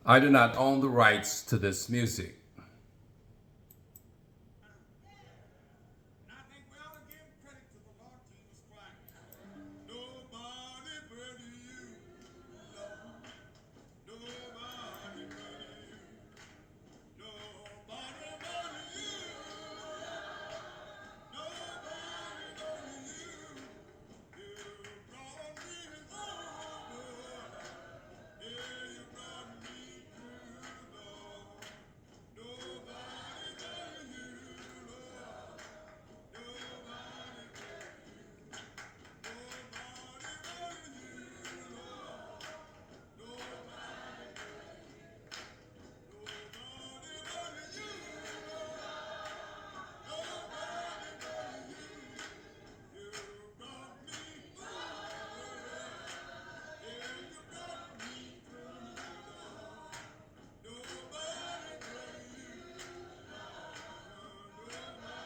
I do not own the rights to this music. And I think we ought to give credit to the Lord Jesus Christ. Nobody but you, Lord. Nobody but you. Nobody but you. Nobody but you. You brought me over. Yeah, you brought me through, Lord. Nobody but you, Lord. Nobody but nobody but you, Lord. Nobody nobody but you, Lord. Nobody but you. You brought me through. Yeah, you brought me through, Lord. Nobody but you. Nobody.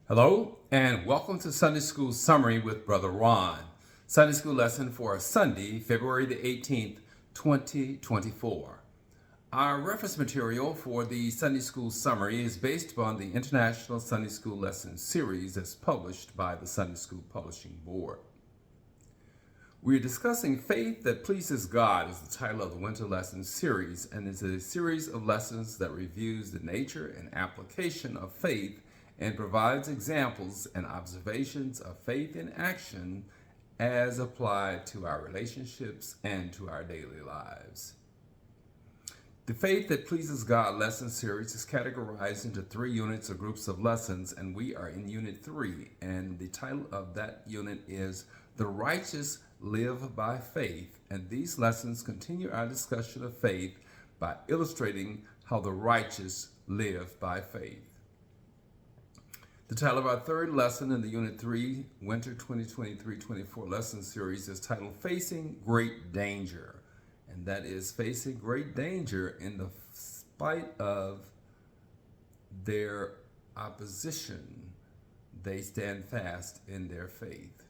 Hello, and welcome to Sunday School Summary with Brother Ron. Sunday School lesson for Sunday, February the 18th, 2024. Our reference material for the Sunday School Summary is based upon the International Sunday School Lesson Series as published by the Sunday School Publishing Board. We are discussing Faith That Pleases God is the title of the Winter Lesson Series, and is a series of lessons that reviews the nature and application of faith and provides examples and observations of faith in action as applied to our relationships and to our daily lives. The Faith That Pleases God lesson series is categorized into 3 units or groups of lessons, and we are in Unit 3, and the title of that unit is The Righteous Live by Faith, and these lessons continue our discussion of faith by illustrating how the righteous live by faith. The title of our third lesson in the Unit 3 Winter 2023-24 lesson series is titled Facing Great Danger. And that is facing great danger in the spite of their opposition, they stand fast in their faith.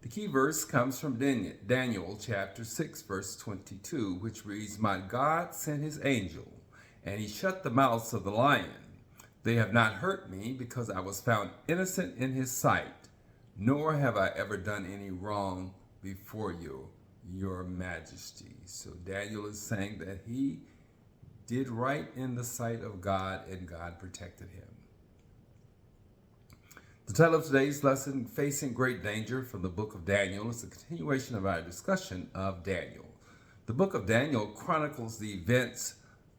The key verse comes from Daniel chapter 6, verse 22, which reads, My God sent his angel, and he shut the mouths of the lion. They have not hurt me, because I was found innocent in his sight, nor have I ever done any wrong before you, your majesty. So Daniel is saying that he did right in the sight of God, and God protected him. The title of today's lesson, Facing Great Danger, from the book of Daniel, is a continuation of our discussion of Daniel. The book of Daniel chronicles the events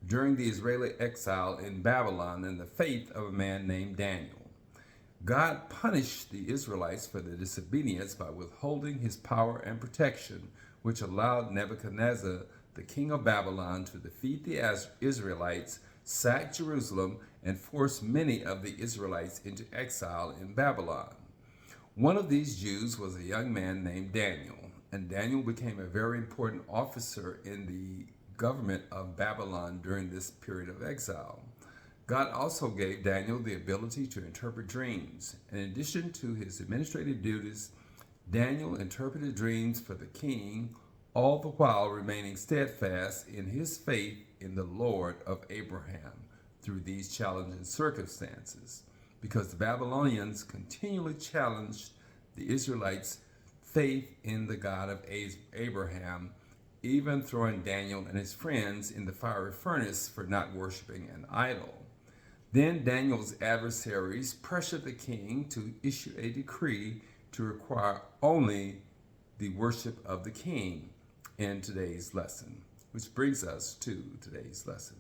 during the Israeli exile in Babylon and the faith of a man named Daniel. God punished the Israelites for their disobedience by withholding his power and protection, which allowed Nebuchadnezzar, the king of Babylon, to defeat the Israelites, sack Jerusalem, and force many of the Israelites into exile in Babylon. One of these Jews was a young man named Daniel, and Daniel became a very important officer in the government of Babylon during this period of exile. God also gave Daniel the ability to interpret dreams. In addition to his administrative duties, Daniel interpreted dreams for the king, all the while remaining steadfast in his faith in the Lord of Abraham through these challenging circumstances, because the Babylonians continually challenged the Israelites' faith in the God of Abraham, even throwing Daniel and his friends in the fiery furnace for not worshiping an idol. Then Daniel's adversaries pressured the king to issue a decree to require only the worship of the king in today's lesson, which brings us to today's lesson.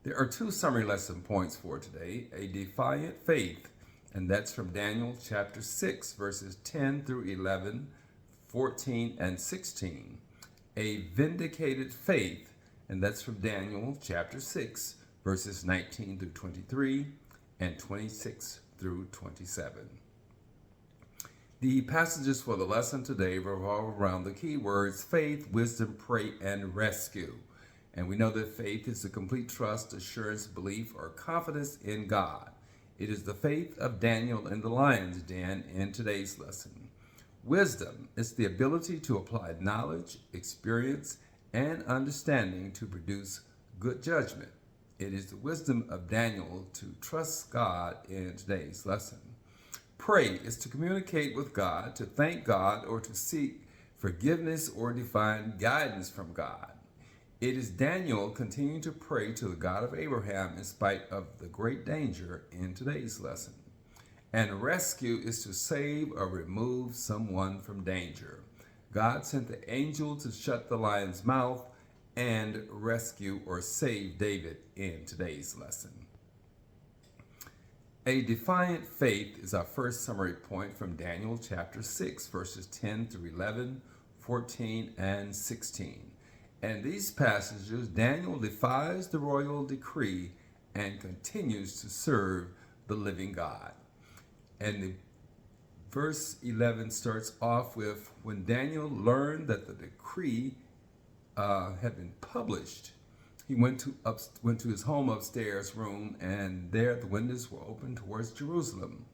There are 2 summary lesson points for today: a defiant faith, and that's from Daniel chapter 6, verses 10 through 11, 14, and 16. A vindicated faith, and that's from Daniel chapter 6, verses 19 through 23, and 26 through 27. The passages for the lesson today revolve around the key words faith, wisdom, pray, and rescue. And we know that faith is the complete trust, assurance, belief, or confidence in God. It is the faith of Daniel in the lion's den in today's lesson. Wisdom is the ability to apply knowledge, experience, and understanding to produce good judgment. It is the wisdom of Daniel to trust God in today's lesson. Pray is to communicate with God, to thank God, or to seek forgiveness or divine guidance from God. It is Daniel continuing to pray to the God of Abraham in spite of the great danger in today's lesson. And rescue is to save or remove someone from danger. God sent the angel to shut the lion's mouth and rescue or save David in today's lesson. A defiant faith is our first summary point from Daniel chapter 6, verses 10 through 11, 14, and 16. In these passages, Daniel defies the royal decree and continues to serve the living God. And the verse 11 starts off with, when Daniel learned that the decree had been published, he went to his home upstairs room, and there the windows were open towards Jerusalem.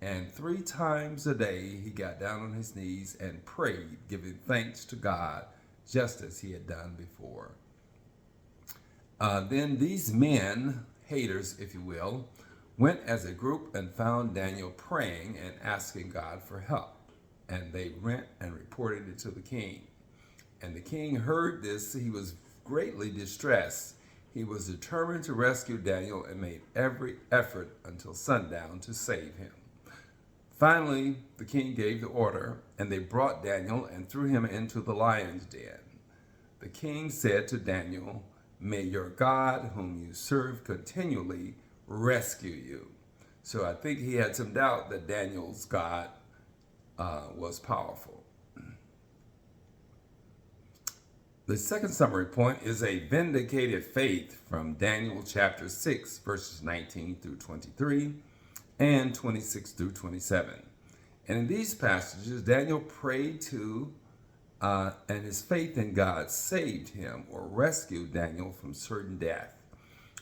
And 3 times a day he got down on his knees and prayed, giving thanks to God, just as he had done before. Then these men, haters if you will, went as a group and found Daniel praying and asking God for help. And they went and reported it to the king. And the king heard this. He was greatly distressed. He was determined to rescue Daniel and made every effort until sundown to save him. Finally, the king gave the order, and they brought Daniel and threw him into the lion's den. The king said to Daniel, "May your God, whom you serve continually, rescue you." So I think he had some doubt that Daniel's God was powerful. The second summary point is a vindicated faith from Daniel chapter 6, verses 19 through 23 and 26 through 27. And in these passages, Daniel prayed to and his faith in God saved him or rescued Daniel from certain death.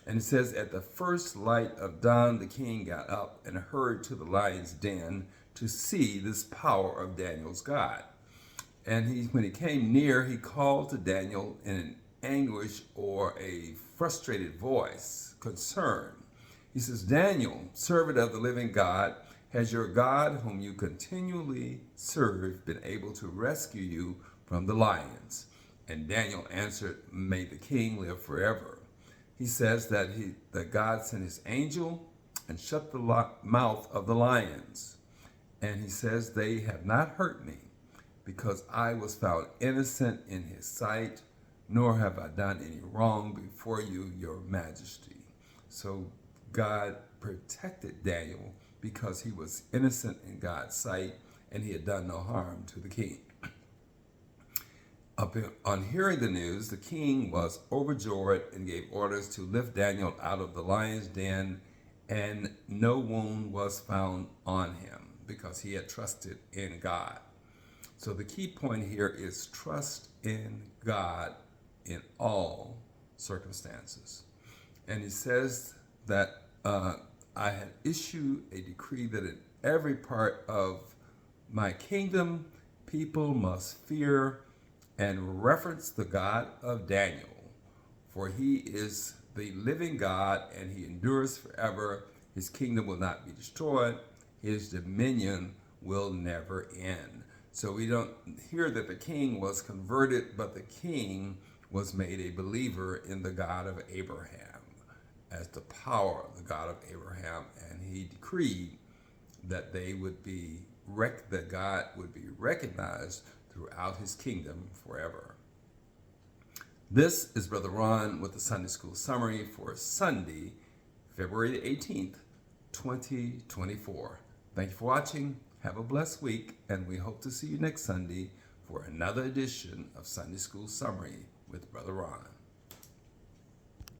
And it says, at the first light of dawn, the king got up and hurried to the lion's den to see this power of Daniel's God. And when he came near, he called to Daniel in an anguish or a frustrated voice, concern. He says, "Daniel, servant of the living God, has your God, whom you continually serve, been able to rescue you from the lions?" And Daniel answered, "May the king live forever." He says that God sent his angel and shut the mouth of the lions. And he says, "They have not hurt me, because I was found innocent in his sight, nor have I done any wrong before you, your majesty." So God protected Daniel because he was innocent in God's sight and he had done no harm to the king. On hearing the news, the king was overjoyed and gave orders to lift Daniel out of the lion's den, and no wound was found on him because he had trusted in God. So the key point here is trust in God in all circumstances. And he says that I had issued a decree that in every part of my kingdom, people must fear and reverence the God of Daniel, for he is the living God and he endures forever. His kingdom will not be destroyed. His dominion will never end. So we don't hear that the king was converted, but the king was made a believer in the God of Abraham as the power of the God of Abraham, and he decreed that that God would be recognized throughout his kingdom forever. This is Brother Ron with the Sunday School Summary for Sunday, February 18th, 2024. Thank you for watching. Have a blessed week, and we hope to see you next Sunday for another edition of Sunday School Summary with Brother Ron.